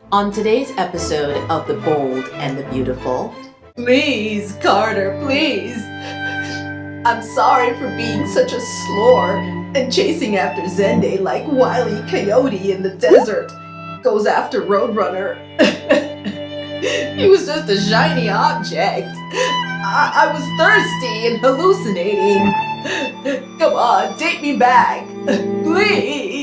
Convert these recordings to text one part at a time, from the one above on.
On today's episode of The Bold and the Beautiful, Please, Carter, please. I'm sorry for being such a slore and chasing after Zende like Wile E. Coyote in the desert goes after Roadrunner. He was just a shiny object. I was thirsty and hallucinating. Come on, take me back. Please.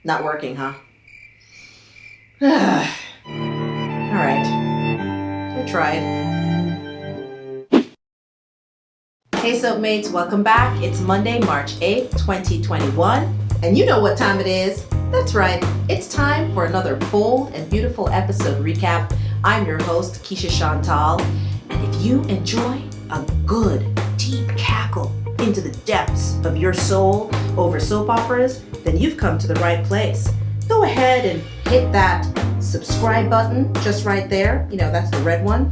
not working, huh? Alright, I tried. Hey soapmates, welcome back. It's Monday, March 8th, 2021. And you know what time it is. That's right, it's time for another bold and beautiful episode recap. I'm your host, Keisha Chantal. And if you enjoy a good, deep cackle into the depths of your soul over soap operas, then you've come to the right place. Go ahead and hit that subscribe button just right there. You know, that's the red one.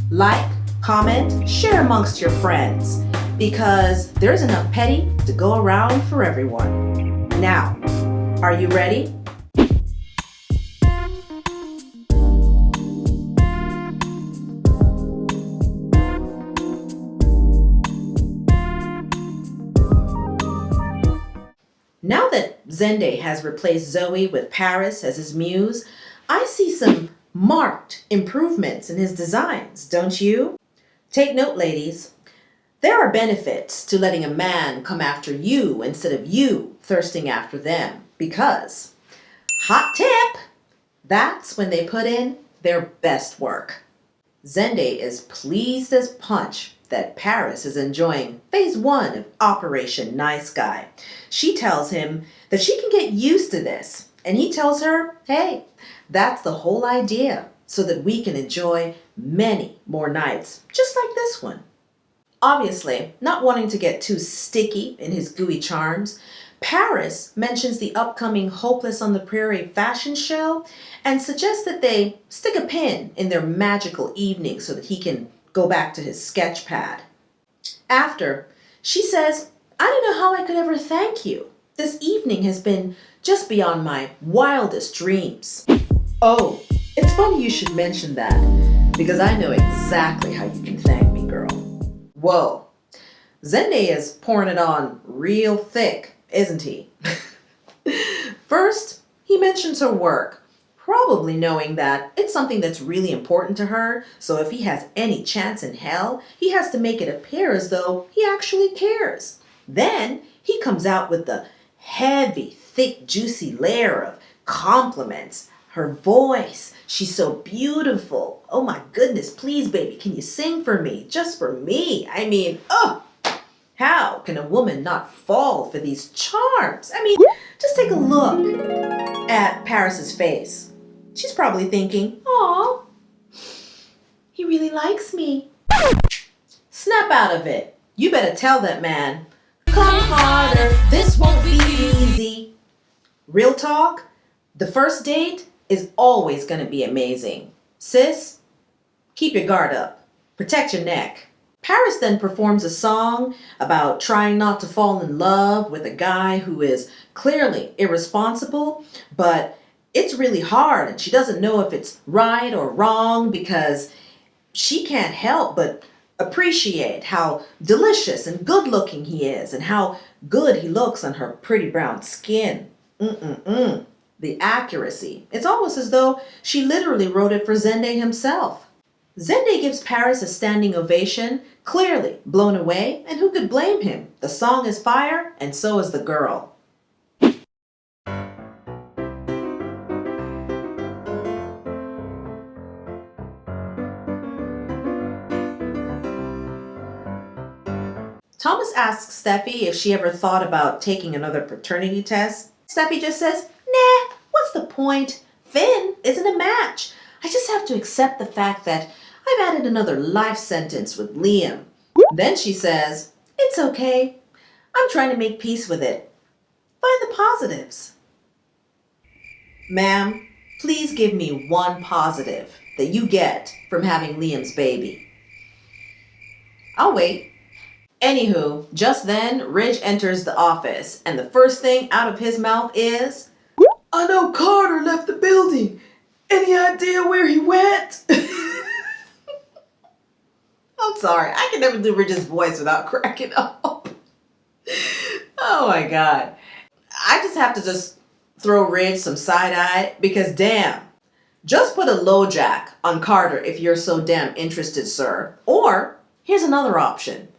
Like, comment, share amongst your friends, because there's enough petty to go around for everyone. Now, are you ready? Now that Zende has replaced Zoe with Paris as his muse, I see some marked improvements in his designs, don't you? Take note, ladies. There are benefits to letting a man come after you instead of you thirsting after them, because, hot tip, that's when they put in their best work. Zende is pleased as punch that Paris is enjoying phase 1 of Operation Nice Guy. She tells him that she can get used to this, and he tells her, hey, that's the whole idea, so that we can enjoy many more nights, just like this one. Obviously, not wanting to get too sticky in his gooey charms, Paris mentions the upcoming Hopeless on the Prairie fashion show and suggests that they stick a pin in their magical evening so that he can go back to his sketch pad. After, she says, I don't know how I could ever thank you. This evening has been just beyond my wildest dreams. Oh, it's funny you should mention that, because I know exactly how you can thank me, girl. Whoa, Zende is pouring it on real thick, isn't he? First, he mentions her work, probably knowing that it's something that's really important to her, so if he has any chance in hell, he has to make it appear as though he actually cares. Then, he comes out with the heavy, thick, juicy layer of compliments. Her voice, she's so beautiful. Oh my goodness, please baby, can you sing for me? Just for me. I mean, oh, how can a woman not fall for these charms? I mean, just take a look at Paris's face. She's probably thinking, aw, he really likes me. Snap out of it. You better tell that man, come harder, this won't be easy. Real talk, the first date is always going to be amazing. Sis, keep your guard up. Protect your neck. Paris then performs a song about trying not to fall in love with a guy who is clearly irresponsible, but it's really hard and she doesn't know if it's right or wrong because she can't help but appreciate how delicious and good looking he is and how good he looks on her pretty brown skin. The accuracy. It's almost as though she literally wrote it for Zende himself. Zende gives Paris a standing ovation, clearly blown away, and who could blame him? The song is fire, and so is the girl. Thomas asks Steffi if she ever thought about taking another paternity test. Steffi just says, nah, what's the point? Finn isn't a match. I just have to accept the fact that I've added another life sentence with Liam. Then she says, it's okay. I'm trying to make peace with it. Find the positives. Ma'am, please give me one positive that you get from having Liam's baby. I'll wait. Anywho, just then, Ridge enters the office, and the first thing out of his mouth is, I know Carter left the building. Any idea where he went? I'm sorry, I can never do Ridge's voice without cracking up. Oh my god. I just have to just throw Ridge some side eye because damn. Just put a low jack on Carter if you're so damn interested, sir. Or, here's another option.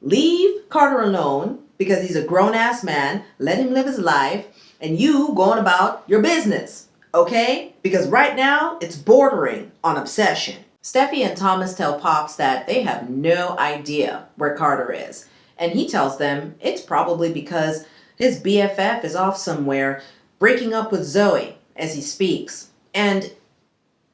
Leave Carter alone because he's a grown-ass man. Let him live his life. And you go on about your business. Okay? Because right now, it's bordering on obsession. Steffy and Thomas tell Pops that they have no idea where Carter is. And he tells them it's probably because his BFF is off somewhere breaking up with Zoe as he speaks. And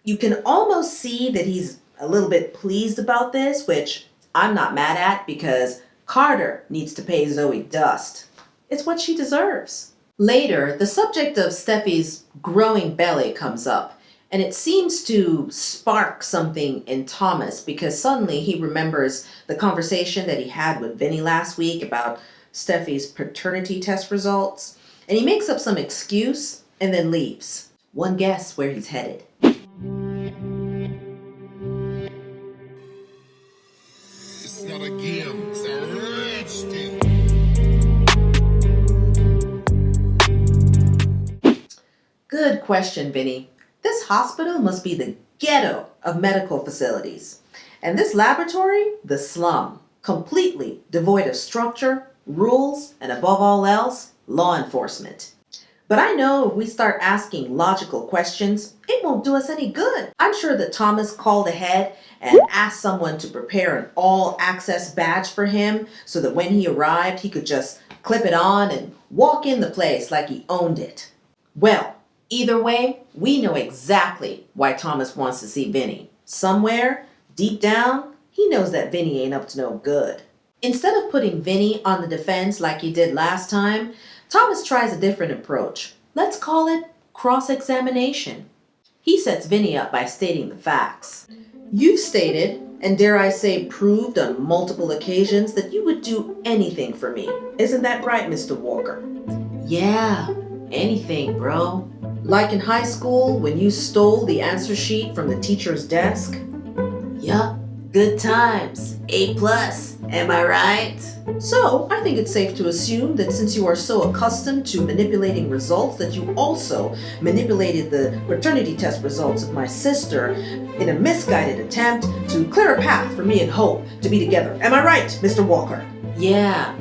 you can almost see that he's a little bit pleased about this, which I'm not mad at because Carter needs to pay Zoe dust. It's what she deserves. Later, the subject of Steffi's growing belly comes up, and it seems to spark something in Thomas because suddenly he remembers the conversation that he had with Vinny last week about Steffi's paternity test results, and he makes up some excuse and then leaves. One guess where he's headed. It's not a game, it's a rich thing. Good question, Vinny. This hospital must be the ghetto of medical facilities. And this laboratory, the slum, completely devoid of structure, rules, and above all else, law enforcement. But I know if we start asking logical questions, it won't do us any good. I'm sure that Thomas called ahead and asked someone to prepare an all-access badge for him so that when he arrived, he could just clip it on and walk in the place like he owned it. Well, either way, we know exactly why Thomas wants to see Vinny. Somewhere, deep down, he knows that Vinny ain't up to no good. Instead of putting Vinny on the defense like he did last time, Thomas tries a different approach. Let's call it cross-examination. He sets Vinny up by stating the facts. You've stated, and dare I say proved on multiple occasions, that you would do anything for me. Isn't that right, Mr. Walker? Yeah, anything, bro. Like in high school when you stole the answer sheet from the teacher's desk? Yup, good times. A+, am I right? So, I think it's safe to assume that since you are so accustomed to manipulating results that you also manipulated the paternity test results of my sister in a misguided attempt to clear a path for me and Hope to be together. Am I right, Mr. Walker? Yeah.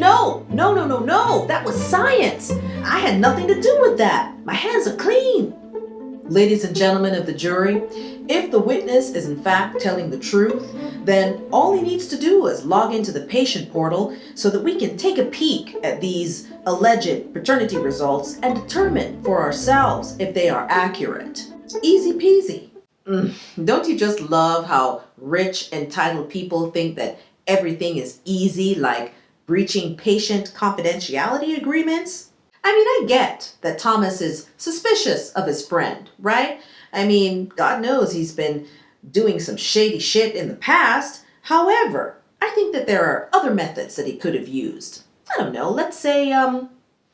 No. That was science. I had nothing to do with that. My hands are clean. Ladies and gentlemen of the jury, if the witness is in fact telling the truth, then all he needs to do is log into the patient portal so that we can take a peek at these alleged paternity results and determine for ourselves if they are accurate. Easy peasy. Don't you just love how rich, entitled people think that everything is easy, like breaching patient confidentiality agreements? I mean, I get that Thomas is suspicious of his friend, right? I mean, God knows he's been doing some shady shit in the past. However, I think that there are other methods that he could have used. I don't know, let's say,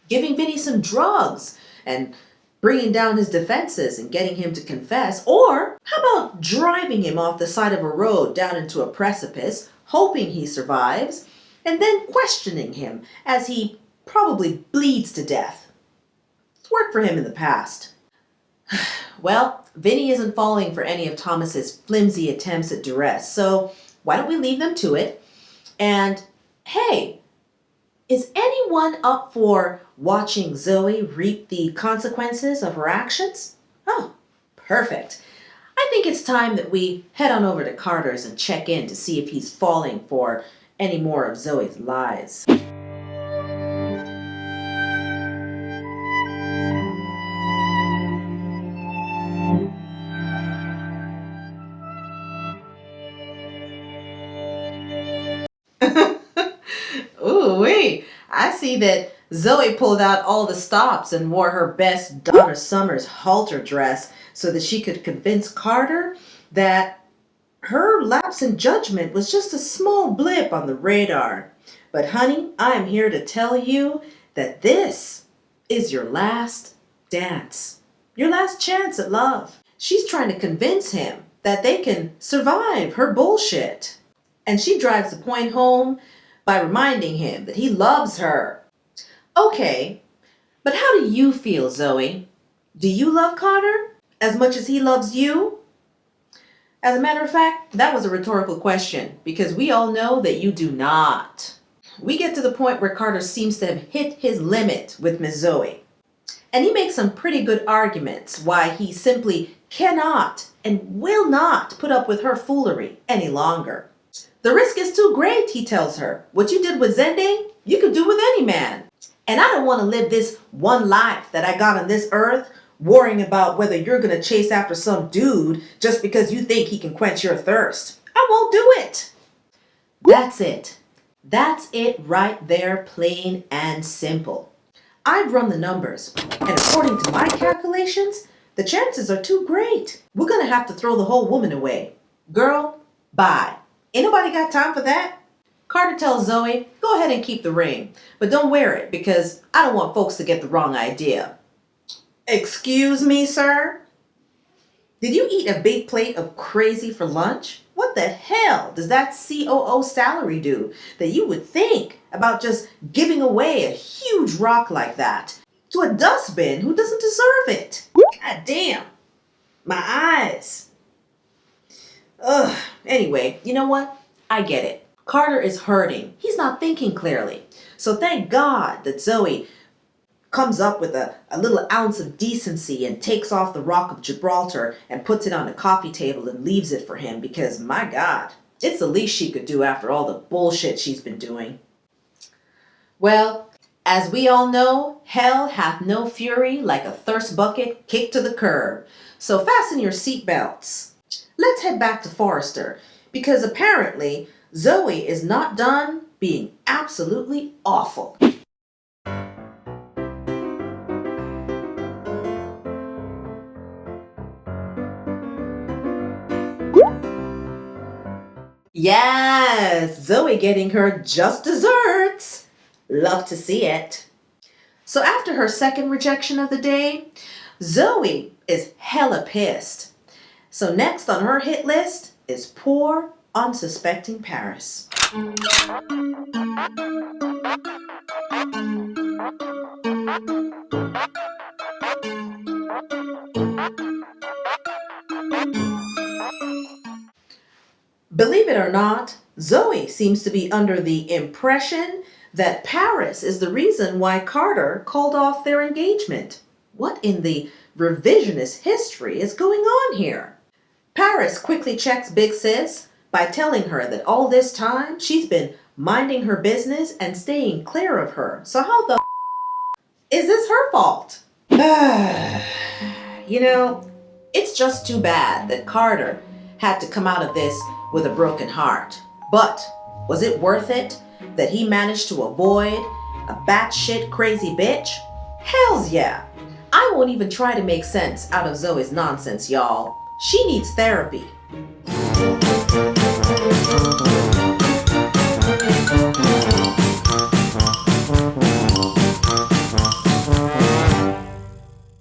giving Vinny some drugs and bringing down his defenses and getting him to confess. Or how about driving him off the side of a road down into a precipice, hoping he survives, and then questioning him as he probably bleeds to death. It's worked for him in the past. Well, Vinny isn't falling for any of Thomas's flimsy attempts at duress, so why don't we leave them to it? And hey, is anyone up for watching Zoe reap the consequences of her actions? Oh, perfect. I think it's time that we head on over to Carter's and check in to see if he's falling for any more of Zoe's lies. Ooh, wait. I see that Zoe pulled out all the stops and wore her best Donna Summers halter dress so that she could convince Carter that Her lapse in judgment was just a small blip on the radar. But honey, I am here to tell you that this is your last dance. Your last chance at love. She's trying to convince him that they can survive her bullshit. And she drives the point home by reminding him that he loves her. Okay, but how do you feel, Zoe? Do you love Carter as much as he loves you? As a matter of fact, that was a rhetorical question because we all know that you do not. We get to the point where Carter seems to have hit his limit with Miss Zoe. And he makes some pretty good arguments why he simply cannot and will not put up with her foolery any longer. The risk is too great, he tells her. What you did with Zende, you could do with any man. And I don't want to live this one life that I got on this earth worrying about whether you're going to chase after some dude just because you think he can quench your thirst. I won't do it. That's it. That's it right there, plain and simple. I've run the numbers, and according to my calculations, the chances are too great. We're going to have to throw the whole woman away. Girl, bye. Ain't nobody got time for that. Carter tells Zoe, go ahead and keep the ring, but don't wear it because I don't want folks to get the wrong idea. Excuse me, sir? Did you eat a big plate of crazy for lunch? What the hell does that COO salary do that you would think about just giving away a huge rock like that to a dustbin who doesn't deserve it? God damn. My eyes. Ugh. Anyway, you know what? I get it. Carter is hurting. He's not thinking clearly. So thank God that Zoe comes up with a little ounce of decency and takes off the Rock of Gibraltar and puts it on a coffee table and leaves it for him because, my God, it's the least she could do after all the bullshit she's been doing. Well, as we all know, hell hath no fury like a thirst bucket kicked to the curb. So fasten your seatbelts. Let's head back to Forrester because apparently Zoe is not done being absolutely awful. Yes, Zoe getting her just desserts. Love to see it. So after her second rejection of the day, Zoe is hella pissed. So next on her hit list is poor, unsuspecting Paris. Believe it or not, Zoe seems to be under the impression that Paris is the reason why Carter called off their engagement. What in the revisionist history is going on here? Paris quickly checks Big Sis by telling her that all this time she's been minding her business and staying clear of her. So how the is this her fault? You know, it's just too bad that Carter had to come out of this with a broken heart. But was it worth it that he managed to avoid a batshit crazy bitch? Hells yeah. I won't even try to make sense out of Zoe's nonsense, y'all. She needs therapy.